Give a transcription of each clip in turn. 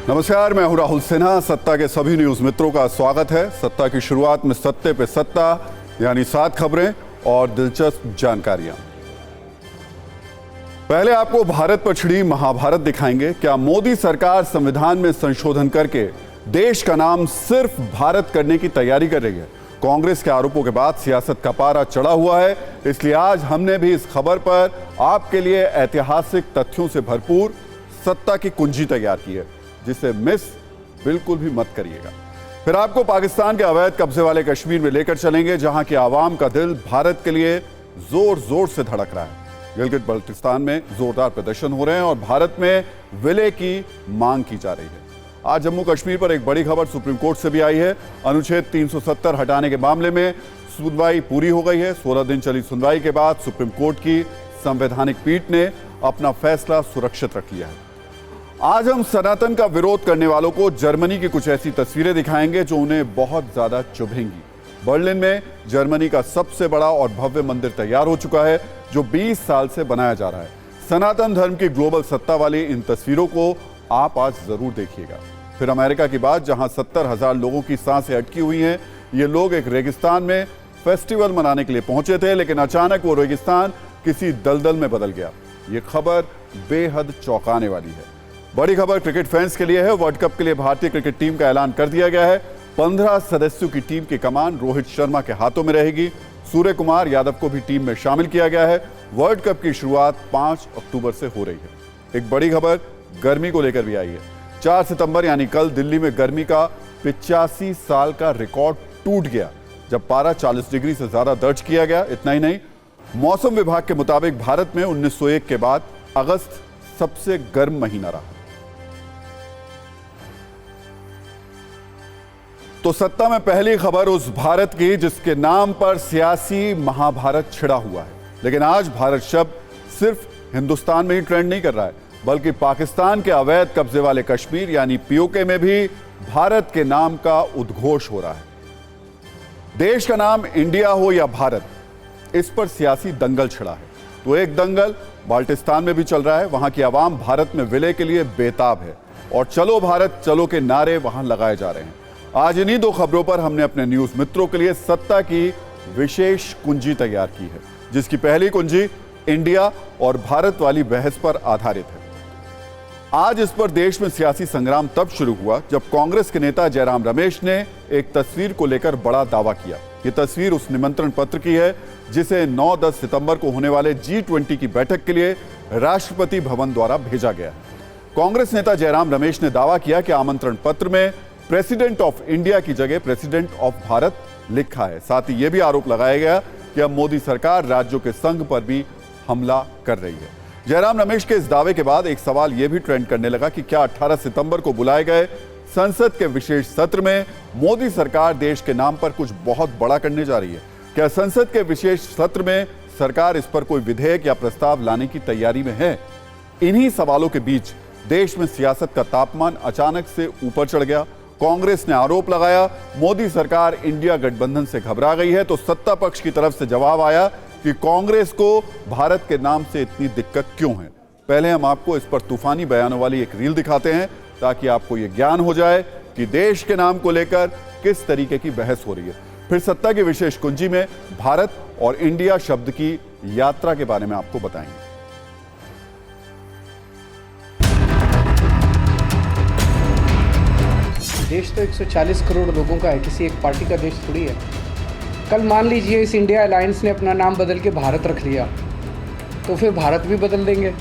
नमस्कार, मैं हूं राहुल सिन्हा। सत्ता के सभी न्यूज मित्रों का स्वागत है। सत्ता की शुरुआत में सत्ते पे सत्ता यानी 7 खबरें और दिलचस्प जानकारियां। पहले आपको भारत पर छिड़ी महाभारत दिखाएंगे। क्या मोदी सरकार संविधान में संशोधन करके देश का नाम सिर्फ भारत करने की तैयारी कर रही है? कांग्रेस के आरोपों के बाद सियासत का पारा चढ़ा हुआ है, इसलिए आज हमने भी इस खबर पर आपके लिए ऐतिहासिक तथ्यों से भरपूर सत्ता की कुंजी तैयार की है, जिसे मिस बिल्कुल भी मत करिएगा। फिर आपको पाकिस्तान के अवैध कब्जे वाले कश्मीर में लेकर चलेंगे, जहां की आवाम का दिल भारत के लिए जोर जोर से धड़क रहा है। गिलगित बल्तिस्तान में जोरदार प्रदर्शन हो रहे हैं और भारत में विलय की मांग की जा रही है। आज जम्मू कश्मीर पर एक बड़ी खबर सुप्रीम कोर्ट से भी आई है। अनुच्छेद 370 हटाने के मामले में सुनवाई पूरी हो गई है। 16 दिन चली सुनवाई के बाद सुप्रीम कोर्ट की संवैधानिक पीठ ने अपना फैसला सुरक्षित रख लिया है। आज हम सनातन का विरोध करने वालों को जर्मनी की कुछ ऐसी तस्वीरें दिखाएंगे जो उन्हें बहुत ज्यादा चुभेंगी। बर्लिन में जर्मनी का सबसे बड़ा और भव्य मंदिर तैयार हो चुका है, जो 20 साल से बनाया जा रहा है। सनातन धर्म की ग्लोबल सत्ता वाली इन तस्वीरों को आप आज जरूर देखिएगा। फिर अमेरिका की बात, जहां 70,000 लोगों की सांसें अटकी हुई हैं। ये लोग एक रेगिस्तान में फेस्टिवल मनाने के लिए पहुंचे थे, लेकिन अचानक वो रेगिस्तान किसी दलदल में बदल गया। ये खबर बेहद चौंकाने वाली है। बड़ी खबर क्रिकेट फैंस के लिए है। वर्ल्ड कप के लिए भारतीय क्रिकेट टीम का ऐलान कर दिया गया है। 15 सदस्यों की टीम की कमान रोहित शर्मा के हाथों में रहेगी। सूर्य कुमार यादव को भी टीम में शामिल किया गया है। वर्ल्ड कप की शुरुआत 5 अक्टूबर से हो रही है। एक बड़ी खबर गर्मी को लेकर भी आई है। 4 सितंबर यानी कल दिल्ली में गर्मी का 85 साल का रिकॉर्ड टूट गया, जब पारा 40 डिग्री से ज्यादा दर्ज किया गया। इतना ही नहीं, मौसम विभाग के मुताबिक भारत में 1901 के बाद अगस्त सबसे गर्म महीना रहा। तो सत्ता में पहली खबर उस भारत की जिसके नाम पर सियासी महाभारत छिड़ा हुआ है। लेकिन आज भारत शब्द सिर्फ हिंदुस्तान में ही ट्रेंड नहीं कर रहा है, बल्कि पाकिस्तान के अवैध कब्जे वाले कश्मीर यानी पीओके में भी भारत के नाम का उद्घोष हो रहा है। देश का नाम इंडिया हो या भारत, इस पर सियासी दंगल छिड़ा है। तो एक दंगल बाल्टिस्तान में भी चल रहा है। वहां की आवाम भारत में विलय के लिए बेताब है और चलो भारत चलो के नारे वहां लगाए जा रहे हैं। आज इन्हीं 2 खबरों पर हमने अपने न्यूज मित्रों के लिए सत्ता की विशेष कुंजी तैयार की है, जिसकी पहली कुंजी इंडिया और भारत वाली बहस पर आधारित है। आज इस पर देश में सियासी संग्राम तब शुरू हुआ जब कांग्रेस के नेता जयराम रमेश ने एक तस्वीर को लेकर बड़ा दावा किया। यह तस्वीर उस निमंत्रण पत्र की है जिसे 9-10 सितंबर को होने वाले G20 की बैठक के लिए राष्ट्रपति भवन द्वारा भेजा गया। कांग्रेस नेता जयराम रमेश ने दावा किया कि आमंत्रण पत्र में प्रेसिडेंट ऑफ इंडिया की जगह प्रेसिडेंट ऑफ भारत लिखा है। साथ ही यह भी आरोप लगाया गया कि अब मोदी सरकार राज्यों के संघ पर भी हमला कर रही है। जयराम रमेश के इस दावे के बाद एक सवाल यह भी ट्रेंड करने लगा कि क्या 18 सितंबर को बुलाए गए संसद के विशेष सत्र में मोदी सरकार देश के नाम पर कुछ बहुत बड़ा करने जा रही है? क्या संसद के विशेष सत्र में सरकार इस पर कोई विधेयक या प्रस्ताव लाने की तैयारी में है? इन्हीं सवालों के बीच देश में सियासत का तापमान अचानक से ऊपर चढ़ गया। कांग्रेस ने आरोप लगाया मोदी सरकार इंडिया गठबंधन से घबरा गई है, तो सत्ता पक्ष की तरफ से जवाब आया कि कांग्रेस को भारत के नाम से इतनी दिक्कत क्यों है। पहले हम आपको इस पर तूफानी बयानों वाली एक रील दिखाते हैं, ताकि आपको यह ज्ञान हो जाए कि देश के नाम को लेकर किस तरीके की बहस हो रही है। फिर सत्ता की विशेष कुंजी में भारत और इंडिया शब्द की यात्रा के बारे में आपको बताएंगे। देश तो 140 करोड़ लोगों का है, किसी एक पार्टी का देश थोड़ी है। कल मान लीजिए इस इंडिया अलायंस ने अपना नाम बदल के भारत रख लिया, तो फिर भारत भी बदल देंगे।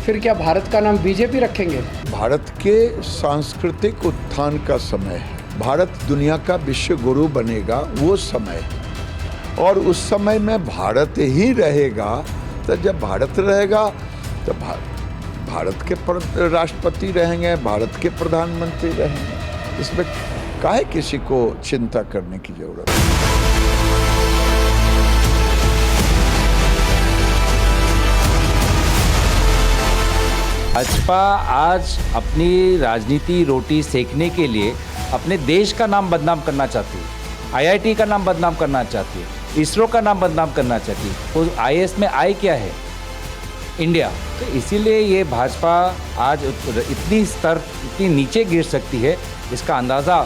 फिर क्या भारत का नाम बीजेपी रखेंगे? भारत के सांस्कृतिक उत्थान का समय है। भारत दुनिया का विश्व गुरु बनेगा, वो समय है। और उस समय में भारत ही रहेगा। तो जब भारत रहेगा तो भारत के राष्ट्रपति रहेंगे, भारत के प्रधानमंत्री रहेंगे। इसमें काहे किसी को चिंता करने की जरूरत है? भाजपा आज अपनी राजनीति रोटी सेकने के लिए अपने देश का नाम बदनाम करना चाहती है, आईआईटी का नाम बदनाम करना चाहती है, इसरो का नाम बदनाम करना चाहती है। तो आईएएस में आई क्या है? इंडिया। तो इसीलिए ये भाजपा आज इतनी नीचे गिर सकती है, इसका अंदाज़ा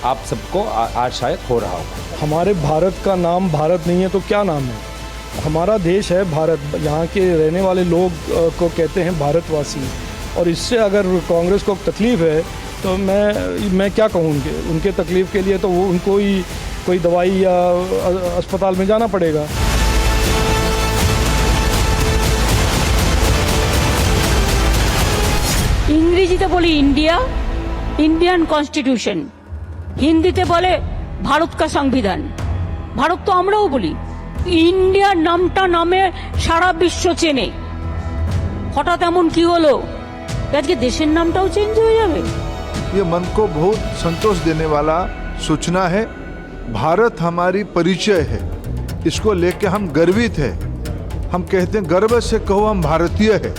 आप सबको आज शायद हो रहा होगा। हमारे भारत का नाम भारत नहीं है तो क्या नाम है? हमारा देश है भारत, यहाँ के रहने वाले लोग को कहते हैं भारतवासी। और इससे अगर कांग्रेस को तकलीफ़ है तो मैं क्या कहूँ उनके तकलीफ़ के लिए तो वो उनको ही कोई दवाई या अस्पताल में जाना पड़ेगा। इंग्रेजीते बोली इंडिया, इंडियन कॉन्स्टिट्यूशन, हिंदीते बोले भारत का संविधान। भारत तो আমরাও বলি, इंडिया नामटा नामे सारा विश्व চেনে। হঠাৎ এমন কি হলো আজকে দেশের নামটাও চেঞ্জ হয়ে যাবে? ये मन को बहुत संतोष देने वाला सूचना है। भारत हमारी परिचय है, इसको लेकर हम गर्वित है। हम कहते हैं गर्व से कहो हम भारतीय है।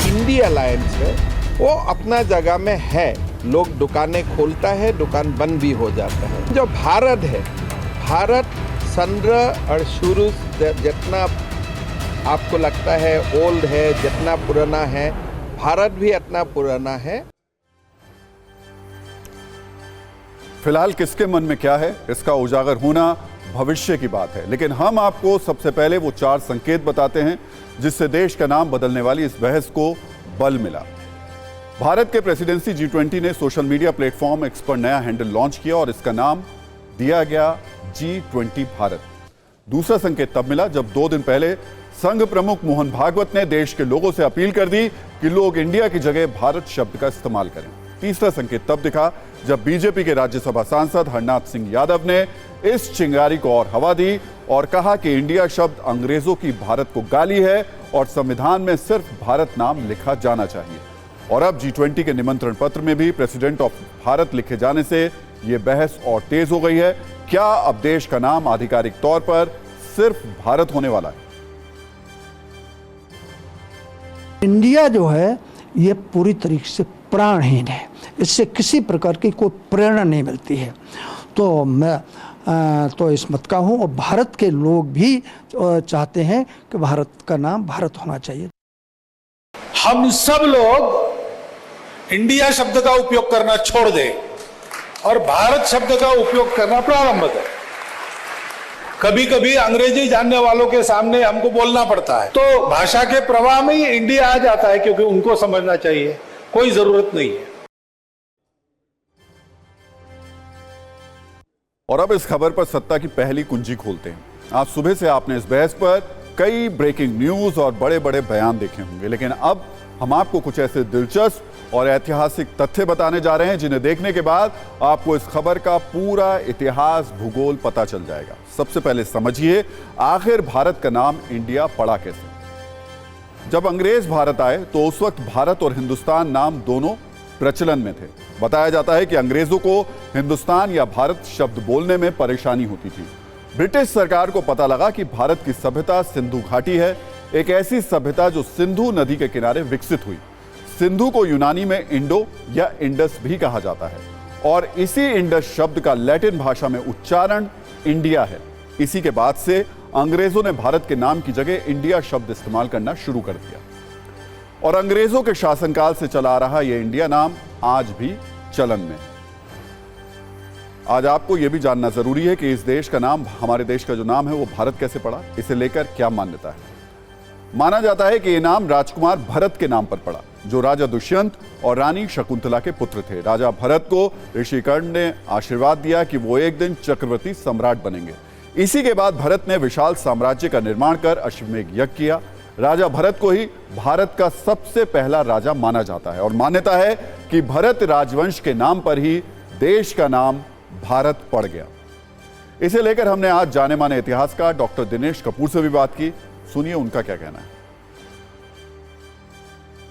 इंडी अलायंस है वो अपना जगह में है, लोग दुकानें खोलता है, दुकान बंद भी हो जाता है। जो भारत है, भारत संग्रह और शुरू जितना आपको लगता है ओल्ड है, जितना पुराना है, भारत भी इतना पुराना है। फिलहाल किसके मन में क्या है, इसका उजागर होना भविष्य की बात है। लेकिन हम आपको सबसे पहले वो 4 संकेत बताते हैं जिससे देश का नाम बदलने वाली इस बहस को बल मिला। भारत के प्रेसिडेंसी G20 ने सोशल मीडिया प्लेटफॉर्म एक्स पर नया हैंडल लॉन्च किया और इसका नाम दिया गया G20 भारत। दूसरा संकेत तब मिला जब 2 दिन पहले संघ प्रमुख मोहन भागवत ने देश के लोगों से अपील कर दी कि लोग इंडिया की जगह भारत शब्द का इस्तेमाल करें। तीसरा संकेत तब दिखा जब बीजेपी के राज्यसभा सांसद हरनाथ सिंह यादव ने इस चिंगारी को और हवा दी और कहा कि इंडिया शब्द अंग्रेजों की भारत को गाली है और संविधान में सिर्फ भारत नाम लिखा जाना चाहिए। और अब G20 के निमंत्रण पत्र में भी प्रेसिडेंट ऑफ भारत लिखे जाने से यह बहस और तेज हो गई है। क्या अब देश का नाम आधिकारिक तौर पर सिर्फ भारत होने वाला है? इंडिया जो है ये पूरी तरीके से प्राणहीन है, इससे किसी प्रकार की कोई प्रेरणा नहीं मिलती है। तो मैं तो इस मत का हूँ और भारत के लोग भी चाहते हैं कि भारत का नाम भारत होना चाहिए। हम सब लोग इंडिया शब्द का उपयोग करना छोड़ दें और भारत शब्द का उपयोग करना प्रारंभ करें। कभी कभी अंग्रेजी जानने वालों के सामने हमको बोलना पड़ता है तो भाषा के प्रवाह में ही इंडिया आ जाता है, क्योंकि उनको समझना चाहिए, कोई जरूरत नहीं है। और अब इस खबर पर सत्ता की पहली कुंजी खोलते हैं। आज सुबह से आपने इस बहस पर कई ब्रेकिंग न्यूज और बड़े बड़े बयान देखे होंगे, लेकिन अब हम आपको कुछ ऐसे दिलचस्प और ऐतिहासिक तथ्य बताने जा रहे हैं जिन्हें देखने के बाद आपको इस खबर का पूरा इतिहास भूगोल पता चल जाएगा। सबसे पहले समझिए आखिर भारत का नाम इंडिया पड़ा कैसे। जब अंग्रेज भारत आए तो उस वक्त भारत और हिंदुस्तान नाम दोनों प्रचलन में थे। बताया जाता है कि अंग्रेजों को हिंदुस्तान या भारत शब्द बोलने में परेशानी होती थी। ब्रिटिश सरकार को पता लगा कि भारत की सभ्यता सिंधु घाटी है, एक ऐसी सभ्यता जो सिंधु नदी के किनारे विकसित हुई। सिंधु को यूनानी में इंडो या इंडस भी कहा जाता है और इसी इंडस शब्द का लैटिन भाषा में उच्चारण इंडिया है। इसी के बाद से अंग्रेजों ने भारत के नाम की जगह इंडिया शब्द इस्तेमाल करना शुरू कर दिया और अंग्रेजों के शासनकाल से चला आ रहा यह इंडिया नाम आज भी चलन में। आज आपको यह भी जानना जरूरी है कि इस देश का नाम, हमारे देश का जो नाम है वो भारत कैसे पड़ा, इसे लेकर क्या मान्यता है। माना जाता है कि यह नाम राजकुमार भरत के नाम पर पड़ा, जो राजा दुष्यंत और रानी शकुंतला के पुत्र थे। राजा भरत को ऋषि कर्ण ने आशीर्वाद दिया कि वो एक दिन चक्रवर्ती सम्राट बनेंगे। इसी के बाद भरत ने विशाल साम्राज्य का निर्माण कर अश्वमेध यज्ञ किया। राजा भरत को ही भारत का सबसे पहला राजा माना जाता है और मान्यता है कि भरत राजवंश के नाम पर ही देश का नाम भारत पड़ गया। इसे लेकर हमने आज जाने माने इतिहासकार डॉक्टर दिनेश कपूर से भी बात की। सुनिए उनका क्या कहना है।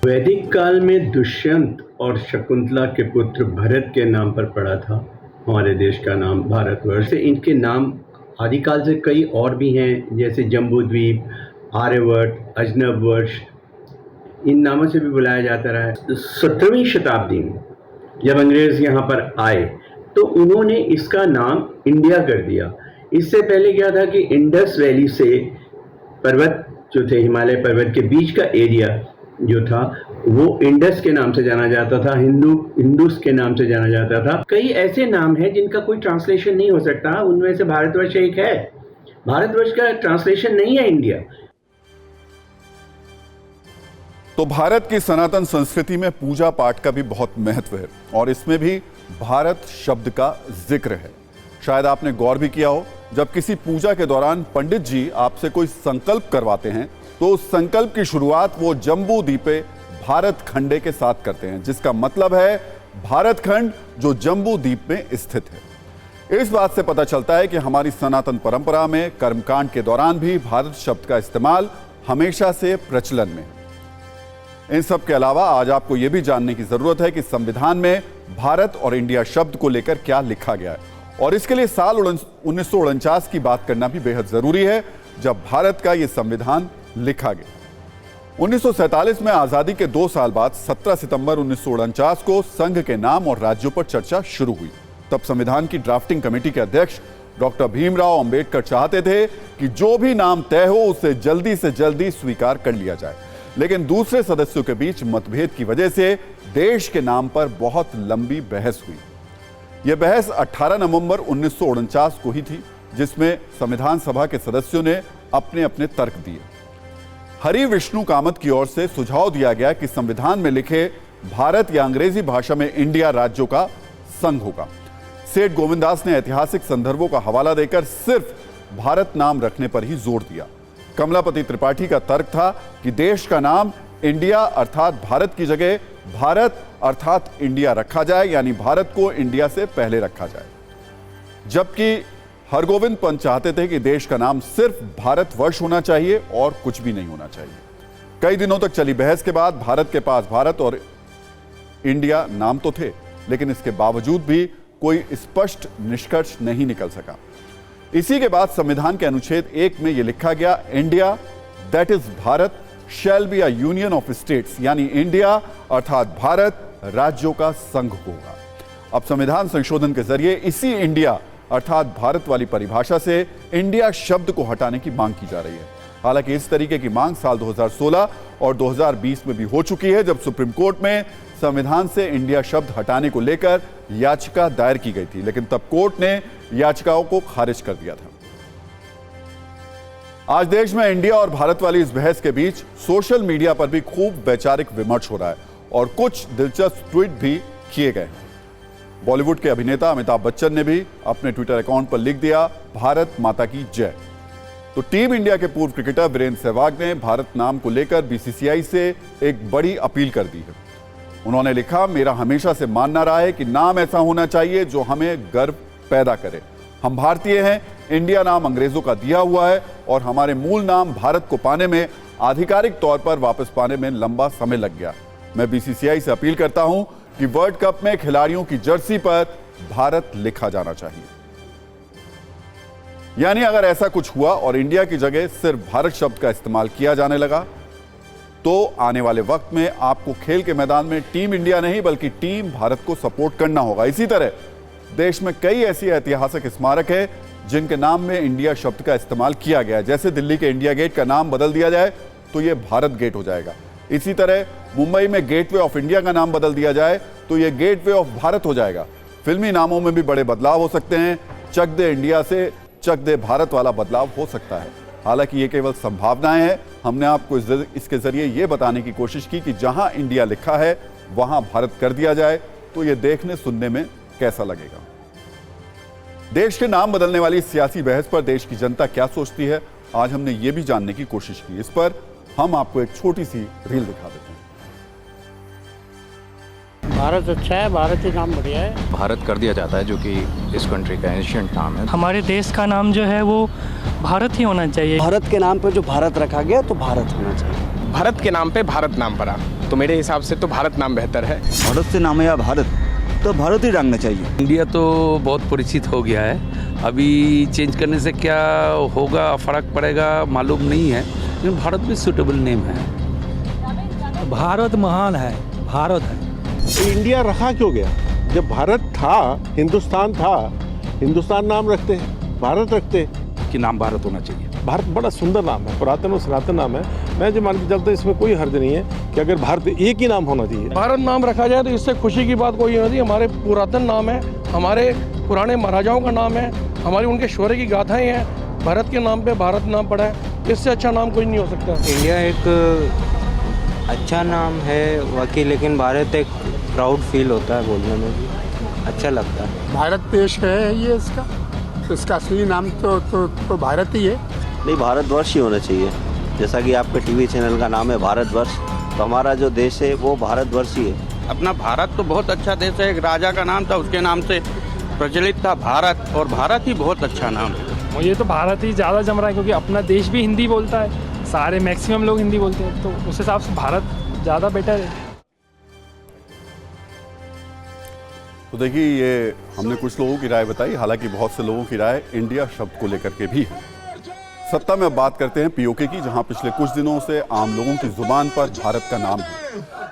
वैदिक काल में दुष्यंत और शकुंतला के पुत्र भरत के नाम पर पड़ा था हमारे देश का नाम भारतवर्ष। इनके नाम आदिकाल से कई और भी हैं, जैसे जम्बूद्वीप, आर्यवर्त, अजनबवर्ष, इन नामों से भी बुलाया जाता रहा है। 17वीं शताब्दी में जब अंग्रेज यहाँ पर आए तो उन्होंने इसका नाम इंडिया कर दिया। इससे पहले क्या था कि इंडस वैली से पर्वत जो थे, हिमालय पर्वत के बीच का एरिया जो था वो इंडस के नाम से जाना जाता था, हिंदूस के नाम से जाना जाता था। कई ऐसे नाम हैं जिनका कोई ट्रांसलेशन नहीं हो सकता, उनमें से भारतवर्ष एक है। भारतवर्ष का ट्रांसलेशन नहीं है इंडिया। तो भारत की सनातन संस्कृति में पूजा पाठ का भी बहुत महत्व है और इसमें भी भारत शब्द का जिक्र है। शायद आपने गौर भी किया हो, जब किसी पूजा के दौरान पंडित जी आपसे कोई संकल्प करवाते हैं तो उस संकल्प की शुरुआत वो जम्बू द्वीपे भारत खंडे के साथ करते हैं, जिसका मतलब है भारत खंड जो जम्बू द्वीप में स्थित है। इस बात से पता चलता है कि हमारी सनातन परंपरा में कर्मकांड के दौरान भी भारत शब्द का इस्तेमाल हमेशा से प्रचलन में है। इन सब के अलावा आज आपको यह भी जानने की जरूरत है कि संविधान में भारत और इंडिया शब्द को लेकर क्या लिखा गया है, और इसके लिए साल 1949 की बात करना भी बेहद जरूरी है, जब भारत का यह संविधान लिखा गया। 1947 में आजादी के 2 साल बाद 17 सितंबर 1949 को संघ के नाम और राज्यों पर चर्चा शुरू हुई। तब संविधान की ड्राफ्टिंग कमेटी के अध्यक्ष डॉक्टर भीमराव अंबेडकर चाहते थे कि जो भी नाम तय हो उसे जल्दी से जल्दी स्वीकार कर लिया जाए, लेकिन दूसरे सदस्यों के बीच मतभेद की वजह से देश के नाम पर बहुत लंबी बहस हुई। यह बहस 18 नवंबर 1949 को ही थी, जिसमें संविधान सभा के सदस्यों ने अपने अपने तर्क दिए। हरि विष्णु कामत की ओर से सुझाव दिया गया कि संविधान में लिखे भारत या अंग्रेजी भाषा में इंडिया राज्यों का संघ होगा। सेठ गोविंददास ने ऐतिहासिक संदर्भों का हवाला देकर सिर्फ भारत नाम रखने पर ही जोर दिया। कमलापति त्रिपाठी का तर्क था कि देश का नाम इंडिया अर्थात भारत की जगह भारत अर्थात इंडिया रखा जाए, यानी भारत को इंडिया से पहले रखा जाए। जबकि हरगोविंद पंत चाहते थे कि देश का नाम सिर्फ भारतवर्ष होना चाहिए और कुछ भी नहीं होना चाहिए। कई दिनों तक चली बहस के बाद भारत के पास भारत और इंडिया नाम तो थे, लेकिन इसके बावजूद भी कोई स्पष्ट निष्कर्ष नहीं निकल सका। इसी के बाद संविधान के अनुच्छेद 1 में यह लिखा गया, India that is Bharat shall be a union of states, यानी इंडिया अर्थात भारत राज्यों का संघ होगा। अब संविधान संशोधन के जरिए इसी इंडिया अर्थात भारत वाली परिभाषा से इंडिया शब्द को हटाने की मांग की जा रही है। हालांकि इस तरीके की मांग साल 2016 और 2020 में भी हो चुकी है, जब सुप्रीम कोर्ट में संविधान से इंडिया शब्द हटाने को लेकर याचिका दायर की गई थी, लेकिन तब कोर्ट ने याचिकाओं को खारिज कर दिया था। आज देश में इंडिया और भारत वाली इस बहस के बीच सोशल मीडिया पर भी खूब वैचारिक विमर्श हो रहा है और कुछ दिलचस्प ट्वीट भी किए गए हैं। बॉलीवुड के अभिनेता अमिताभ बच्चन ने भी अपने ट्विटर अकाउंट पर लिख दिया, भारत माता की जय। तो टीम इंडिया के पूर्व क्रिकेटर वीरेंद्र सहवाग ने भारत नाम को लेकर बीसीसीआई से एक बड़ी अपील कर दी है। उन्होंने लिखा, मेरा हमेशा से मानना रहा है कि नाम ऐसा होना चाहिए जो हमें गर्व पैदा करे। हम भारतीय हैं, इंडिया नाम अंग्रेजों का दिया हुआ है और हमारे मूल नाम भारत को पाने में, आधिकारिक तौर पर वापस पाने में लंबा समय लग गया। मैं बीसीसीआई से अपील करता हूं कि वर्ल्ड कप में खिलाड़ियों की जर्सी पर भारत लिखा जाना चाहिए। यानी अगर ऐसा कुछ हुआ और इंडिया की जगह सिर्फ भारत शब्द का इस्तेमाल किया जाने लगा, तो आने वाले वक्त में आपको खेल के मैदान में टीम इंडिया नहीं बल्कि टीम भारत को सपोर्ट करना होगा। इसी तरह देश में कई ऐसी ऐतिहासिक स्मारक है जिनके नाम में इंडिया शब्द का इस्तेमाल किया गया है। जैसे दिल्ली के इंडिया गेट का नाम बदल दिया जाए तो यह भारत गेट हो जाएगा। इसी तरह मुंबई में गेटवे ऑफ इंडिया का नाम बदल दिया जाए तो यह गेटवे ऑफ भारत हो जाएगा। फिल्मी नामों में भी बड़े बदलाव हो सकते हैं। चक दे इंडिया से चक दे भारत वाला बदलाव हो सकता है। हालांकि ये केवल संभावनाएं हैं। हमने आपको इसके जरिए ये बताने की कोशिश की कि जहां इंडिया लिखा है वहां भारत कर दिया जाए तो ये देखने सुनने में कैसा लगेगा। देश के नाम बदलने वाली सियासी बहस पर देश की जनता क्या सोचती है, आज हमने ये भी जानने की कोशिश की। इस पर हम आपको एक छोटी सी रील दिखा देते हैं। भारत अच्छा है, भारत ही नाम बढ़िया है। भारत कर दिया जाता है जो कि इस कंट्री का एंशिएंट नाम है। हमारे देश का नाम जो है वो भारत ही होना चाहिए। भारत के नाम पे जो भारत रखा गया तो भारत होना चाहिए। भारत के नाम पे भारत नाम पड़ा तो मेरे हिसाब से तो भारत नाम बेहतर है। भारत से नाम है या भारत तो भारत ही रखना चाहिए। इंडिया तो बहुत परिचित हो गया है, अभी चेंज करने से क्या होगा, फर्क पड़ेगा मालूम नहीं है, लेकिन भारत भी सूटेबल नेम है। भारत महान है, भारत है। इंडिया रखा क्यों गया? जब भारत था, हिंदुस्तान था, हिंदुस्तान नाम रखते हैं। भारत रखते कि नाम भारत होना चाहिए। भारत बड़ा सुंदर नाम है, पुरातन और सनातन नाम है। मैं जो मान के चलता हूं इसमें कोई हर्ज नहीं है कि अगर भारत एक ही नाम होना चाहिए। भारत नाम रखा जाए तो इससे खुशी की बात कोई नहीं होती। हमारे पुरातन नाम है, हमारे पुराने महाराजाओं का नाम है, हमारी उनके शौर्य की गाथाएं हैं। भारत के नाम पे भारत नाम पड़ा है, इससे अच्छा नाम कोई नहीं हो सकता। इंडिया एक अच्छा नाम है वाकई, लेकिन भारत एक प्राउड फील होता है बोलने में भी, अच्छा लगता है। भारत देश है ये इसका, तो इसका असली नाम तो भारत ही है। नहीं, भारतवर्ष ही होना चाहिए। जैसा कि आपके टीवी चैनल का नाम है भारतवर्ष, तो हमारा जो देश है वो भारतवर्ष ही है। अपना भारत तो बहुत अच्छा देश है। एक राजा का नाम था, उसके नाम से प्रचलित था भारत, और भारत ही बहुत अच्छा नाम है। ये तो भारत ही ज़्यादा जम रहा है, क्योंकि अपना देश भी हिंदी बोलता है, सारे मैक्सिमम लोग हिंदी बोलते हैं, तो उस हिसाब से भारत ज़्यादा बेटर है। तो देखिए, ये हमने कुछ लोगों की राय बताई, हालांकि बहुत से लोगों की राय इंडिया शब्द को लेकर के भी है। सत्ता में अब बात करते हैं पीओके की, जहां पिछले कुछ दिनों से आम लोगों की जुबान पर भारत का नाम है।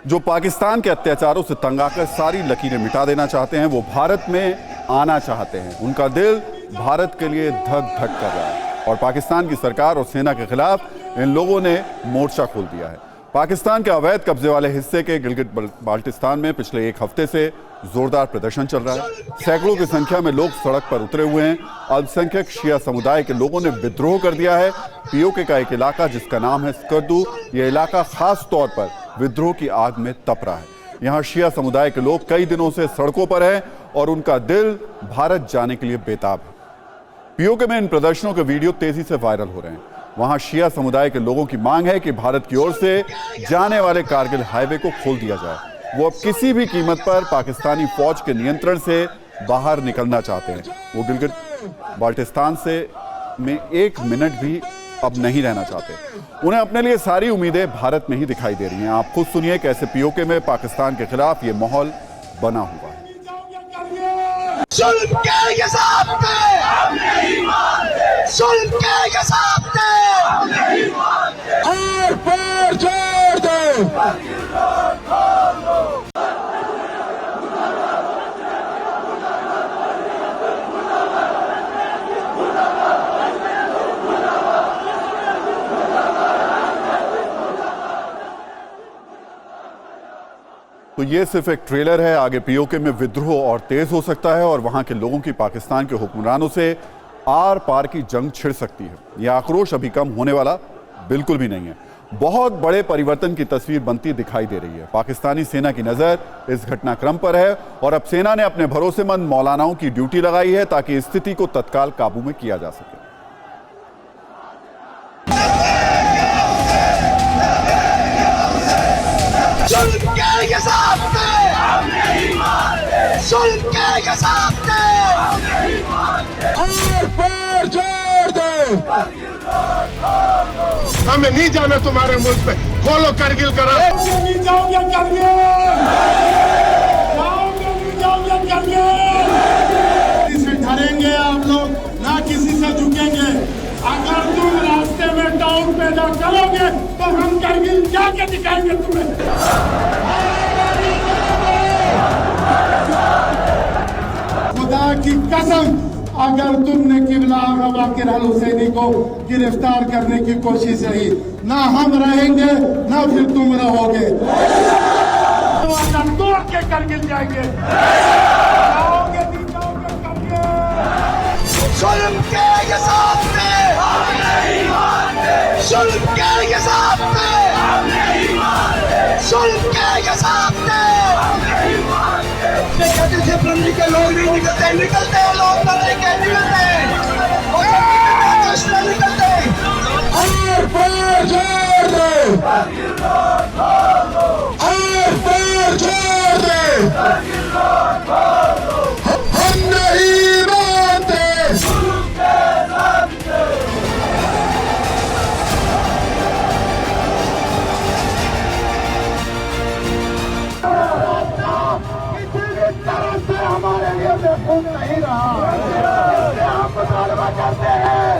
जो पाकिस्तान के अत्याचारों से तंग आकर सारी लकीरें मिटा देना चाहते हैं, वो भारत में आना चाहते हैं। उनका दिल भारत के लिए धक धक कर रहा है, और पाकिस्तान की सरकार और सेना के खिलाफ इन लोगों ने मोर्चा खोल दिया है। पाकिस्तान के अवैध कब्जे वाले हिस्से के गिलगित बाल्टिस्तान में पिछले एक हफ्ते से जोरदार प्रदर्शन चल रहा है। सैकड़ों की संख्या में लोग सड़क पर उतरे हुए हैं। अल्पसंख्यक शिया समुदाय के लोगों ने विद्रोह कर दिया है। पीओके का एक इलाका जिसका नाम है स्कर्दू, यह इलाका खास तौर पर विद्रोह की आग में तप रहा है। यहाँ शिया समुदाय के लोग कई दिनों से सड़कों पर हैं और उनका दिल भारत जाने के लिए बेताब है। पीओके में इन प्रदर्शनों के वीडियो तेजी से वायरल हो रहे हैं। वहां शिया समुदाय के लोगों की मांग है कि भारत की ओर से जाने वाले कारगिल हाईवे को खोल दिया जाए। वो अब किसी भी कीमत पर पाकिस्तानी फौज के नियंत्रण से बाहर निकलना चाहते हैं। वो गिलगित बाल्टिस्तान से में एक मिनट भी अब नहीं रहना चाहते। उन्हें अपने लिए सारी उम्मीदें भारत में ही दिखाई दे रही हैं। आप खुद सुनिए कैसे पीओके में पाकिस्तान के खिलाफ ये माहौल बना हुआ है। तो ये सिर्फ एक ट्रेलर है। आगे पीओके में विद्रोह और तेज हो सकता है और वहां के लोगों की पाकिस्तान के हुक्मरानों से आर पार की जंग छिड़ सकती है। यह आक्रोश अभी कम होने वाला बिल्कुल भी नहीं है। बहुत बड़े परिवर्तन की तस्वीर बनती दिखाई दे रही है। पाकिस्तानी सेना की नजर इस घटनाक्रम पर है और अब सेना ने अपने भरोसेमंद मौलानाओं की ड्यूटी लगाई है ताकि स्थिति को तत्काल काबू में किया जा सके। हमें नहीं जाना तुम्हारे मुल्क पे, खोलो करगिल करो। नहीं जाओगे करगिल, जाओगे नहीं जाओगे करगिल। किसी से डरेंगे आप लोग, ना किसी से झुकेंगे। अगर तुम रास्ते में टाउन पैदा करोगे तो हम करगिल जाके दिखाएंगे तुम्हें। खुदा की कसम, अगर तुमने किबला वाकिर अल हुसैनी को गिरफ्तार करने की कोशिश रही, ना हम रहेंगे ना फिर तुम रहोगे। तोड़ के करगिल जाएंगे। जाओगे नहीं जाओगे करगिल। जुल्म के सामने हम नहीं मानते। जुल्म के सामने हम नहीं मानते। जुल्म के सामने हम नहीं मानते। कहते के लोग नहीं निकलते, निकलते लोग नहीं निकलते, निकलते। और पर जोर दे, और पर जोर दे, हम नहीं मानते। हमारे लिए बेवकूफ नहीं रहा। हम मुतालबा करते हैं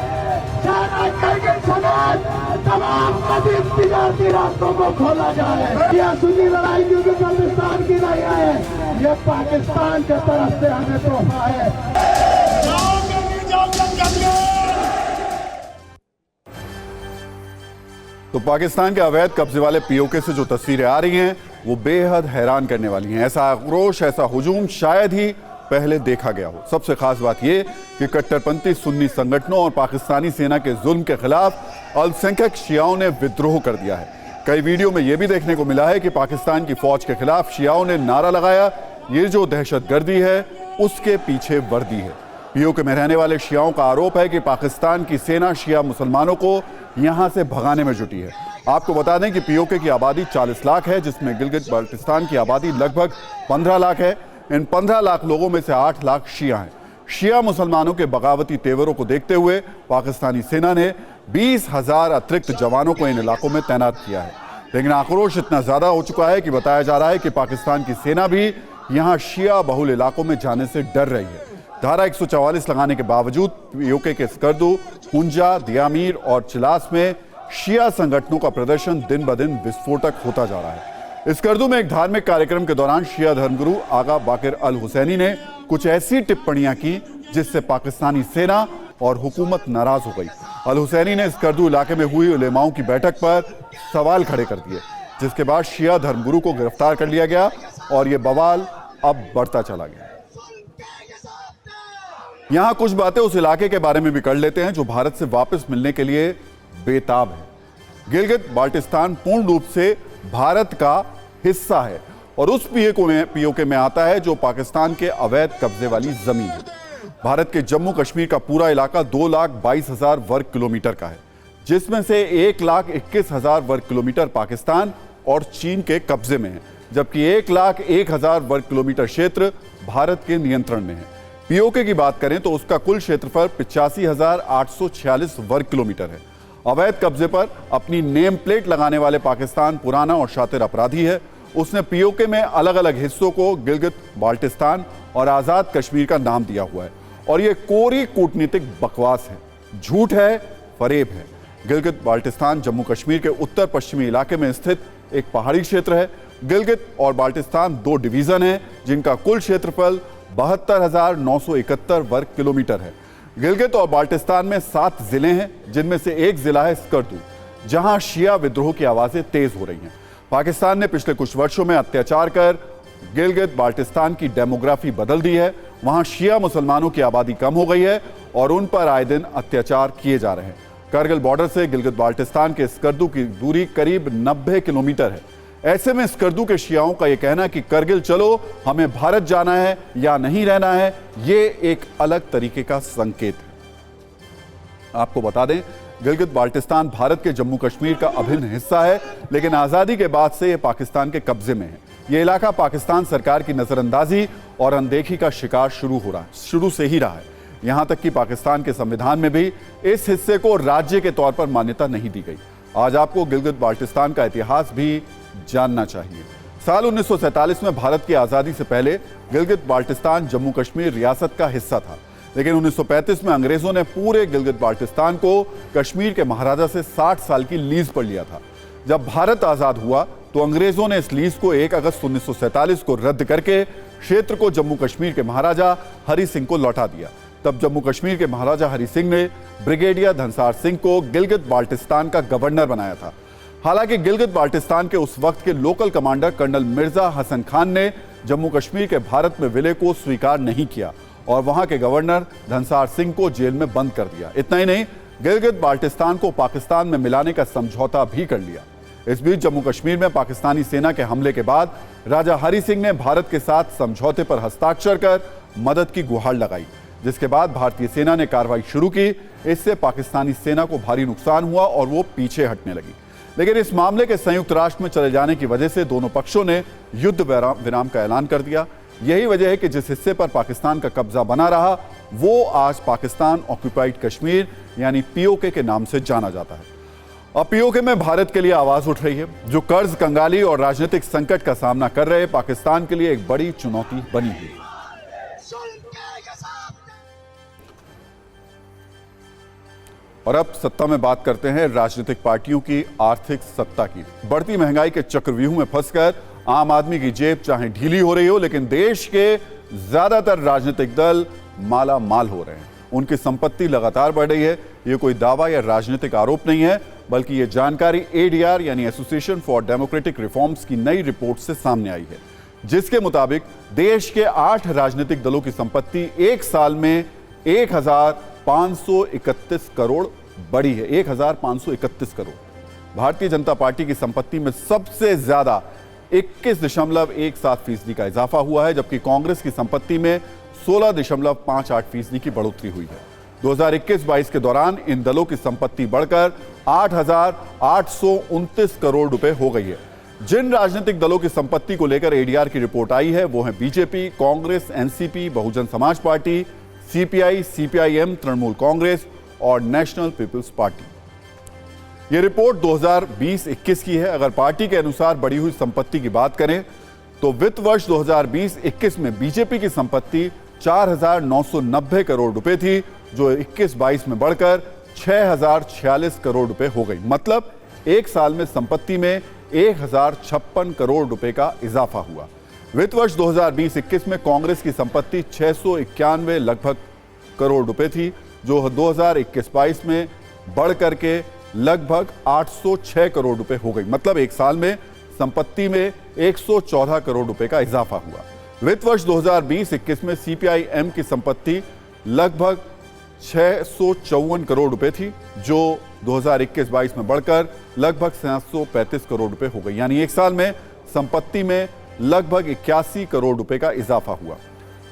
करगिल समेत तमाम कदीम तिजारती रास्तों को खोला जाए। यह सुनी लड़ाई क्योंकि पाकिस्तान की नहीं है, यह पाकिस्तान की तरफ से हमें तोहफा है। जाओगे नहीं जाओगे तो पाकिस्तान के अवैध कब्जे वाले पीओके से जो तस्वीरें आ रही हैं वो बेहद हैरान करने वाली हैं। ऐसा आक्रोश, ऐसा हुजूम शायद ही पहले देखा गया हो। सबसे खास बात यह कि कट्टरपंथी सुन्नी संगठनों और पाकिस्तानी सेना के जुल्म के खिलाफ अल्पसंख्यक शियाओं ने विद्रोह कर दिया है। कई वीडियो में यह भी देखने को मिला है कि पाकिस्तान की फौज के खिलाफ शियाओं ने नारा लगाया, ये जो दहशतगर्दी है उसके पीछे वर्दी है। पीओके में रहने वाले शियाओं का आरोप है कि पाकिस्तान की सेना शिया मुसलमानों को यहां से भगाने में जुटी है। आपको बता दें कि पीओके की आबादी 40 लाख है, जिसमें गिलगित बाल्टिस्तान की आबादी लगभग 15 लाख है। इन 15 लाख लोगों में से 8 लाख शिया हैं। शिया मुसलमानों के बगावती तेवरों को देखते हुए पाकिस्तानी सेना ने 20,000 अतिरिक्त जवानों को इन इलाकों में तैनात किया है। लेकिन आक्रोश इतना ज्यादा हो चुका है कि बताया जा रहा है कि पाकिस्तान की सेना भी यहां शिया बहुल इलाकों में जाने से डर रही है। धारा 144 लगाने के बावजूद पीओके के स्कर्दू, हुंजा, दियामीर और चिलास में शिया संगठनों का प्रदर्शन दिन ब दिन विस्फोटक होता जा रहा है। स्कर्दू में एक धार्मिक कार्यक्रम के दौरान शिया धर्मगुरु आगा बाकिर अल हुसैनी ने कुछ ऐसी टिप्पणियां की जिससे पाकिस्तानी सेना और हुकूमत नाराज हो गई। अल हुसैनी ने स्कर्दू इलाके में हुई उलेमाओं की बैठक पर सवाल खड़े कर दिए, जिसके बाद शिया धर्मगुरु को गिरफ्तार कर लिया गया और यह बवाल अब बढ़ता चला गया। यहां कुछ बातें उस इलाके के बारे में भी कर लेते हैं जो भारत से वापस मिलने के लिए बेताब है। गिलगित बाल्टिस्तान पूर्ण रूप से भारत का हिस्सा है और उस पीओके में आता है जो पाकिस्तान के अवैध कब्जे वाली जमीन है। भारत के जम्मू कश्मीर का पूरा इलाका 2,22,000 वर्ग किलोमीटर का है, जिसमें से 1,21,000 वर्ग किलोमीटर पाकिस्तान और चीन के कब्जे में है, जबकि 1,01,000 वर्ग किलोमीटर क्षेत्र भारत के नियंत्रण में है। पीओके की बात करें तो उसका कुल क्षेत्रफल 85,846 वर्ग किलोमीटर है। अवैध कब्जे पर अपनी नेम प्लेट लगाने वाले पाकिस्तान पुराना और शातिर अपराधी है। उसने पीओके में अलग अलग हिस्सों को गिलगित बाल्टिस्तान और आजाद कश्मीर का नाम दिया हुआ है और यह कोरी कूटनीतिक बकवास है, झूठ है, फरेब है। गिलगित बाल्टिस्तान जम्मू कश्मीर के उत्तर पश्चिमी इलाके में स्थित एक पहाड़ी क्षेत्र है। गिलगित और बाल्टिस्तान 2 डिवीजन हैं जिनका कुल क्षेत्रफल 72,971 वर्ग किलोमीटर है। गिलगित और बाल्टिस्तान में 7 जिले हैं, जिनमें से एक जिला है स्कर्दू, जहां शिया विद्रोह की आवाजें तेज हो रही हैं। पाकिस्तान ने पिछले कुछ वर्षों में अत्याचार कर गिलगित बाल्टिस्तान की डेमोग्राफी बदल दी है। वहां शिया मुसलमानों की आबादी कम हो गई है और उन पर आए दिन अत्याचार किए जा रहे हैं। करगिल बॉर्डर से गिलगित बाल्टिस्तान के स्कर्दू की दूरी करीब 90 किलोमीटर है। ऐसे में स्कर्दू के शियाओं का यह कहना कि करगिल चलो, हमें भारत जाना है या नहीं रहना है, ये एक अलग तरीके का संकेत है। आपको बता दें, गिलगित बाल्टिस्तान भारत के जम्मू कश्मीर का अभिन्न हिस्सा है, लेकिन आजादी के बाद से यह पाकिस्तान के कब्जे में है। यह इलाका पाकिस्तान सरकार की नजरअंदाजी और अनदेखी का शिकार शुरू से ही रहा है। यहां तक कि पाकिस्तान के संविधान में भी इस हिस्से को राज्य के तौर पर मान्यता नहीं दी गई। आज आपको गिलगित बाल्टिस्तान का इतिहास भी जानना चाहिए। साल 1947 में भारत की आजादी से पहले गिलगित बाल्टिस्तान जम्मू कश्मीर रियासत का हिस्सा था, लेकिन 1935 में अंग्रेजों ने पूरे गिलगित बाल्टिस्तान को कश्मीर के महाराजा से 60 साल की लीज पर लिया था। जब भारत आजाद हुआ तो अंग्रेजों ने इस लीज को 1 अगस्त 1947 को रद्द करके क्षेत्र को जम्मू कश्मीर के महाराजा हरि सिंह को लौटा दिया। तब जम्मू कश्मीर के महाराजा हरि सिंह ने ब्रिगेडियर धनसार सिंह को गिलगित बाल्टिस्तान का गवर्नर बनाया था। हालांकि गिलगित बाल्टिस्तान के उस वक्त के local commander colonel Mirza Hasan Khan ने जम्मू कश्मीर के भारत में विलय को स्वीकार नहीं किया और वहां के गवर्नर धनसार सिंह को जेल में बंद कर दिया। इतना ही नहीं, गिलगित बाल्टिस्तान को पाकिस्तान में मिलाने का समझौता भी कर लिया। इस बीच जम्मू कश्मीर में पाकिस्तानी सेना के हमले के बाद राजा हरि सिंह ने भारत के साथ समझौते पर हस्ताक्षर कर मदद की गुहार लगाई, जिसके बाद भारतीय सेना ने कार्रवाई शुरू की। इससे पाकिस्तानी सेना को भारी नुकसान हुआ और वो पीछे हटने लगी। लेकिन इस मामले के संयुक्त राष्ट्र में चले जाने की वजह से दोनों पक्षों ने युद्ध विराम का ऐलान कर दिया। यही वजह है कि जिस हिस्से पर पाकिस्तान का कब्जा बना रहा वो आज पाकिस्तान ऑक्युपाइड कश्मीर यानी पीओके के नाम से जाना जाता है। अब पीओके में भारत के लिए आवाज उठ रही है, जो कर्ज कंगाली और राजनीतिक संकट का सामना कर रहे पाकिस्तान के लिए एक बड़ी चुनौती बनी हुई। और अब सत्ता में बात करते हैं राजनीतिक पार्टियों की आर्थिक सत्ता की। बढ़ती महंगाई के चक्रव्यूह में फंसकर आम आदमी की जेब चाहे ढीली हो रही हो, लेकिन देश के ज्यादातर राजनीतिक दल माला माल हो रहे हैं। उनकी संपत्ति लगातार बढ़ रही है। ये कोई दावा या राजनीतिक आरोप नहीं है, बल्कि ये जानकारी एडीआर यानी एसोसिएशन फॉर डेमोक्रेटिक रिफॉर्म्स की नई रिपोर्ट से सामने आई है, जिसके मुताबिक देश के 8 राजनीतिक दलों की संपत्ति एक साल में 1531 करोड़ बढ़ी है। 1531 करोड़। भारतीय जनता पार्टी की संपत्ति में सबसे ज्यादा 21.17% का इजाफा हुआ है, जबकि कांग्रेस की संपत्ति में 16.58% की बढ़ोतरी हुई है। 2021-22 के दौरान इन दलों की संपत्ति बढ़कर 8,829 करोड़ रुपए हो गई है। जिन राजनीतिक दलों की संपत्ति को लेकर एडीआर की रिपोर्ट आई है वो है BJP, Congress, NCP, Bahujan Samaj party, CPI, CPIM, Trinamool Congress और नेशनल पीपल्स पार्टी। यह रिपोर्ट 2020-21 की है। अगर पार्टी के अनुसार बढ़ी हुई संपत्ति की बात करें तो वित्त वर्ष 2020-21 में बीजेपी की संपत्ति 4,990 करोड़ रुपए थी, जो 21-22 में बढ़कर 6,046 करोड़ रुपए हो गई। मतलब एक साल में संपत्ति में 1,056 करोड़ रुपए का इजाफा हुआ। वित्त वर्ष 2020-21 में कांग्रेस की संपत्ति 691 लगभग करोड़ रुपए थी, जो 2021-22 में बढ़ करके लगभग 806 करोड़ रुपए हो गई। मतलब एक साल में संपत्ति में 114 करोड़ रुपए का इजाफा हुआ। वित्त वर्ष 2020-21 में सीपीआईएम की संपत्ति लगभग 654 करोड़ रुपए थी, जो 2021-22 में बढ़कर लगभग 735 करोड़ रुपए हो गई। यानी एक साल में संपत्ति में लगभग 81 करोड़ रुपए का इजाफा हुआ।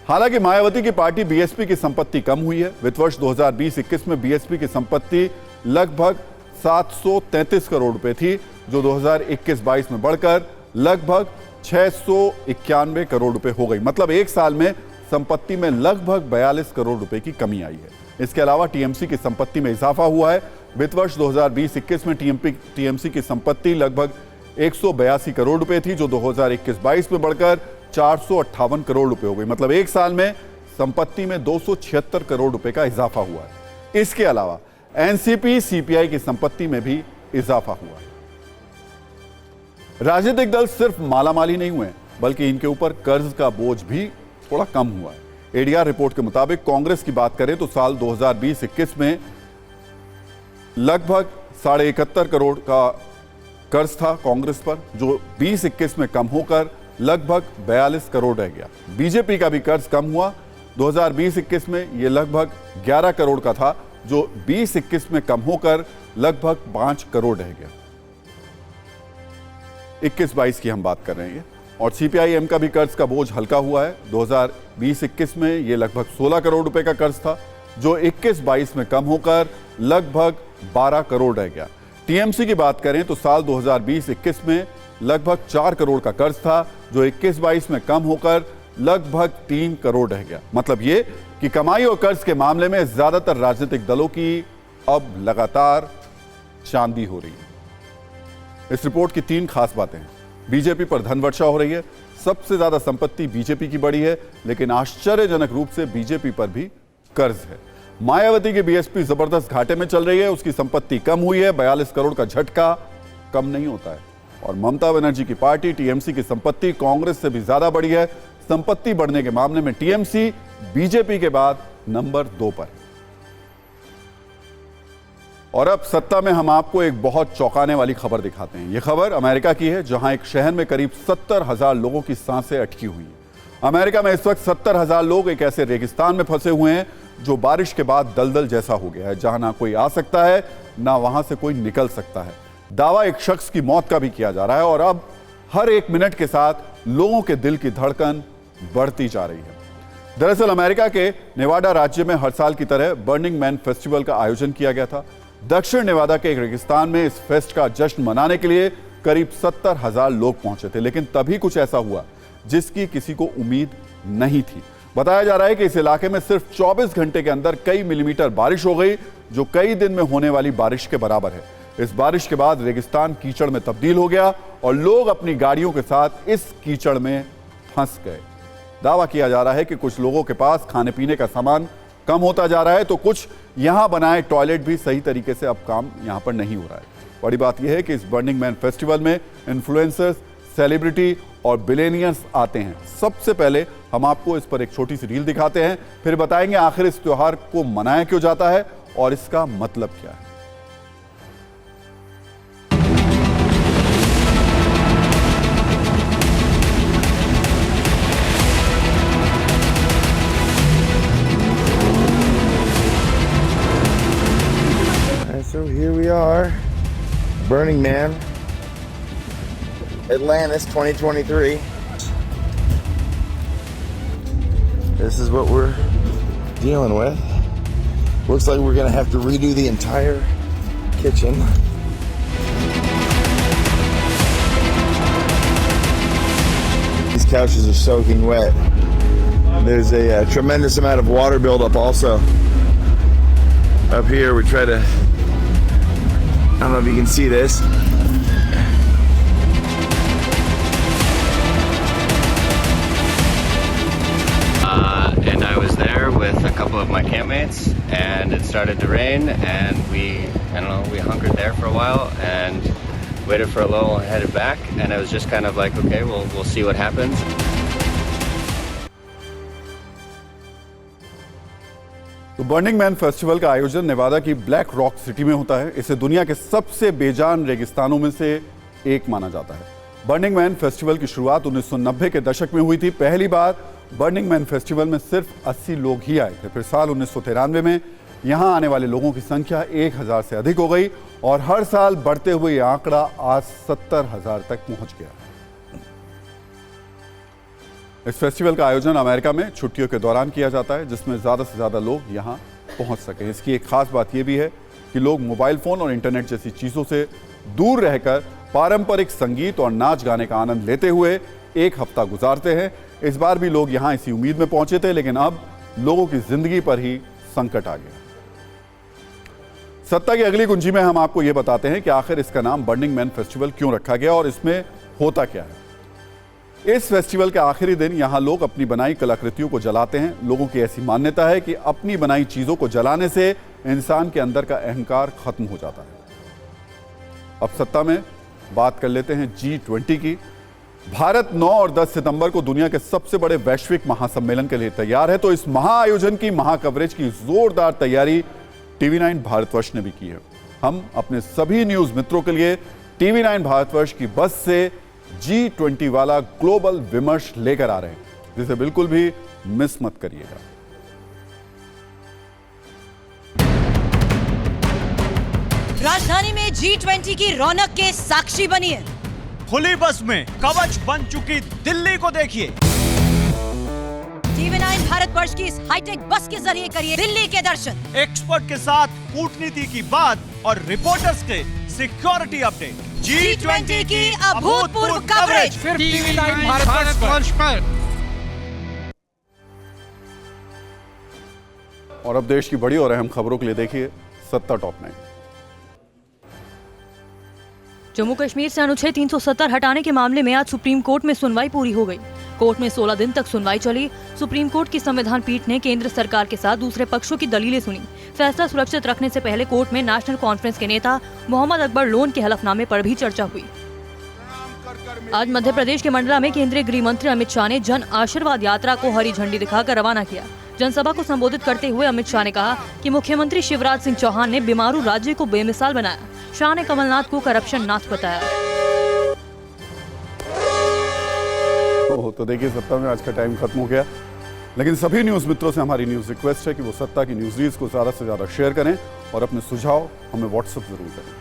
हालांकि मायावती की पार्टी बीएसपी की संपत्ति कम हुई है। वित्त वर्ष 2020-21 में बीएसपी की संपत्ति लगभग 733 करोड़ रुपए थी, जो 2021-22 में बढ़कर लगभग 691 करोड़ रुपए हो गई। मतलब एक साल में संपत्ति में लगभग 42 करोड़ रुपए की कमी आई है। इसके अलावा टीएमसी की संपत्ति में इजाफा हुआ है। वित्त वर्ष 2020-21 में टीएमसी की संपत्ति लगभग 182 करोड़ रुपए थी, जो 2021-22 में बढ़कर 458 करोड़ रुपए हो गई। मतलब एक साल में संपत्ति में 276 करोड़ रुपए का इजाफा हुआ है। इसके अलावा एनसीपी, सीपीआई की संपत्ति में भी इजाफा हुआ है। राजनीतिक दल सिर्फ मालामाली नहीं हुए, बल्कि इनके ऊपर कर्ज का बोझ भी थोड़ा कम हुआ है। एडीआर रिपोर्ट के मुताबिक कांग्रेस की बात करें तो साल 2020-21 में लगभग 71.5 करोड़ का कर्ज था कांग्रेस पर, जो 20-21 में कम होकर लगभग 42 करोड़ रह गया। बीजेपी का भी कर्ज कम हुआ। 2020-21 में यह लगभग 11 करोड़ का था, जो 20-21 में कम होकर लगभग 5 करोड़ रह गया। 21-22 की हम बात कर रहे हैं। और सीपीआईएम का भी कर्ज का बोझ हल्का हुआ है। 2020-21 में यह लगभग 16 करोड़ रुपए का कर्ज था, जो 21-22 में कम होकर लगभग 12 करोड़ रह गया। टीएमसी की बात करें तो साल 2020-21 में लगभग 4 करोड़ का कर्ज था, जो 21-22 में कम होकर लगभग 3 करोड़ रह गया। मतलब ये कि कमाई और कर्ज के मामले में ज्यादातर राजनीतिक दलों की अब लगातार चांदी हो रही है। इस रिपोर्ट की 3 खास बातें हैं। बीजेपी पर धन वर्षा हो रही है। सबसे ज्यादा संपत्ति बीजेपी की बढ़ी है, लेकिन आश्चर्यजनक रूप से बीजेपी पर भी कर्ज है। मायावती की बीएसपी जबरदस्त घाटे में चल रही है, उसकी संपत्ति कम हुई है। 42 करोड़ का झटका कम नहीं होता है। और ममता बनर्जी की पार्टी टीएमसी की संपत्ति कांग्रेस से भी ज्यादा बढ़ी है। संपत्ति बढ़ने के मामले में टीएमसी बीजेपी के बाद नंबर 2 पर। और अब सत्ता में हम आपको एक बहुत चौंकाने वाली खबर दिखाते हैं। यह खबर अमेरिका की है, जहां एक शहर में करीब 70,000 लोगों की सांसें अटकी हुई हैं। अमेरिका में इस वक्त 70,000 लोग एक ऐसे रेगिस्तान में फंसे हुए हैं जो बारिश के बाद दलदल जैसा हो गया है, जहां ना कोई आ सकता है ना वहां से कोई निकल सकता है। दावा एक शख्स की मौत का भी किया जा रहा है और अब हर एक मिनट के साथ लोगों के दिल की धड़कन बढ़ती जा रही है। दरअसल अमेरिका के नेवाडा राज्य में हर साल की तरह बर्निंग मैन फेस्टिवल का आयोजन किया गया था। दक्षिण नेवादा के एक रेगिस्तान में इस फेस्ट का जश्न मनाने के लिए करीब 70,000 लोग पहुंचे थे, लेकिन तभी कुछ ऐसा हुआ जिसकी किसी को उम्मीद नहीं थी। बताया जा रहा है कि इस इलाके में सिर्फ 24 घंटे के अंदर कई मिलीमीटर बारिश हो गई, जो कई दिन में होने वाली बारिश के बराबर है। इस बारिश के बाद रेगिस्तान कीचड़ में तब्दील हो गया और लोग अपनी गाड़ियों के साथ इस कीचड़ में फंस गए। दावा किया जा रहा है कि कुछ लोगों के पास खाने पीने का सामान कम होता जा रहा है, तो कुछ यहां बनाए टॉयलेट भी सही तरीके से अब काम यहां पर नहीं हो रहा है। बड़ी बात यह है कि इस बर्निंग मैन फेस्टिवल में इन्फ्लुएंसर्स, सेलिब्रिटी और बिलियनियर्स आते हैं। सबसे पहले हम आपको इस पर एक छोटी सी रील दिखाते हैं, फिर बताएंगे आखिर इस त्योहार को मनाया क्यों जाता है और इसका मतलब क्या है। Burning Man, Atlantis 2023. This is what we're dealing with. Looks like we're gonna have to redo the entire kitchen. These couches are soaking wet. There's a tremendous amount of water buildup also. Up here we try to, I don't know if you can see this. And I was there with a couple of my campmates, and it started to rain, and we hunkered there for a while and waited for a little and headed back, and it was just kind of like, okay, we'll see what happens. तो burning man festival का आयोजन नेवादा की black rock city में होता है। इसे दुनिया के सबसे बेजान रेगिस्तानों में से एक माना जाता है। बर्निंग मैन फेस्टिवल की शुरुआत 1990 के दशक में हुई थी। पहली बार बर्निंग मैन फेस्टिवल में सिर्फ 80 लोग ही आए थे। फिर साल 1993 में यहां आने वाले लोगों की संख्या 1000 से अधिक हो गई और हर साल बढ़ते हुए यह आंकड़ा आज 70,000 तक पहुंच गया। इस फेस्टिवल का आयोजन अमेरिका में छुट्टियों के दौरान किया जाता है, जिसमें ज़्यादा से ज़्यादा लोग यहां पहुंच सकें। इसकी एक खास बात यह भी है कि लोग मोबाइल फ़ोन और इंटरनेट जैसी चीज़ों से दूर रहकर पारंपरिक संगीत और नाच गाने का आनंद लेते हुए एक हफ्ता गुजारते हैं। इस बार भी लोग यहां इसी उम्मीद में पहुंचे थे, लेकिन अब लोगों की जिंदगी पर ही संकट आ गया। सत्ता की अगली कुंजी में हम आपको यह बताते हैं कि आखिर इसका नाम बर्निंग मैन फेस्टिवल क्यों रखा गया और इसमें होता क्या है। इस फेस्टिवल के आखिरी दिन यहां लोग अपनी बनाई कलाकृतियों को जलाते हैं। लोगों की ऐसी मान्यता है कि अपनी बनाई चीजों को जलाने से इंसान के अंदर का अहंकार खत्म हो जाता है। अब सत्ता में बात कर लेते हैं G20 की। भारत 9 और 10 सितंबर को दुनिया के सबसे बड़े वैश्विक महासम्मेलन के लिए तैयार है, तो इस महाआयोजन की महाकवरेज की जोरदार तैयारी TV9 भारतवर्ष ने भी की है। हम अपने सभी न्यूज मित्रों के लिए TV9 भारतवर्ष की बस से G20 वाला ग्लोबल विमर्श लेकर आ रहे हैं, जिसे बिल्कुल भी मिस मत करिएगा। राजधानी में G20 की रौनक के साक्षी बनिए। खुली बस में कवच बन चुकी दिल्ली को देखिए। TV9 भारतवर्ष की इस हाईटेक बस के जरिए करिए दिल्ली के दर्शन। एक्सपर्ट के साथ कूटनीति की बात और रिपोर्टर्स के सिक्योरिटी अपडेट। G20 की अभूतपूर्व कवरेज सिर्फ TV9 भारतवर्ष पर। और अब देश की बड़ी और अहम खबरों के लिए देखिए सत्ता टॉप 9। जम्मू कश्मीर से अनुच्छेद 370 हटाने के मामले में आज सुप्रीम कोर्ट में सुनवाई पूरी हो गई। कोर्ट में 16 दिन तक सुनवाई चली। सुप्रीम कोर्ट की संविधान पीठ ने केंद्र सरकार के साथ दूसरे पक्षों की दलीलें सुनी। फैसला सुरक्षित रखने से पहले कोर्ट में नेशनल कॉन्फ्रेंस के नेता मोहम्मद अकबर लोन के हलफनामे पर भी चर्चा हुई। आज मध्य प्रदेश के मंडला में केंद्रीय गृह मंत्री अमित शाह ने जन आशीर्वाद यात्रा को हरी झंडी दिखाकर रवाना किया। जनसभा को संबोधित करते हुए अमित शाह ने कहा कि मुख्यमंत्री शिवराज सिंह चौहान ने बीमारू राज्य को बेमिसाल बनाया। शाह ने कमलनाथ को करप्शन नाथ बताया। तो देखिए सत्ता में आज का टाइम खत्म हो गया, लेकिन सभी न्यूज मित्रों से हमारी न्यूज रिक्वेस्ट है कि वो सत्ता की न्यूज रील्स को ज्यादा से ज्यादा शेयर करें और अपने सुझाव हमें व्हाट्सएप जरूर करें।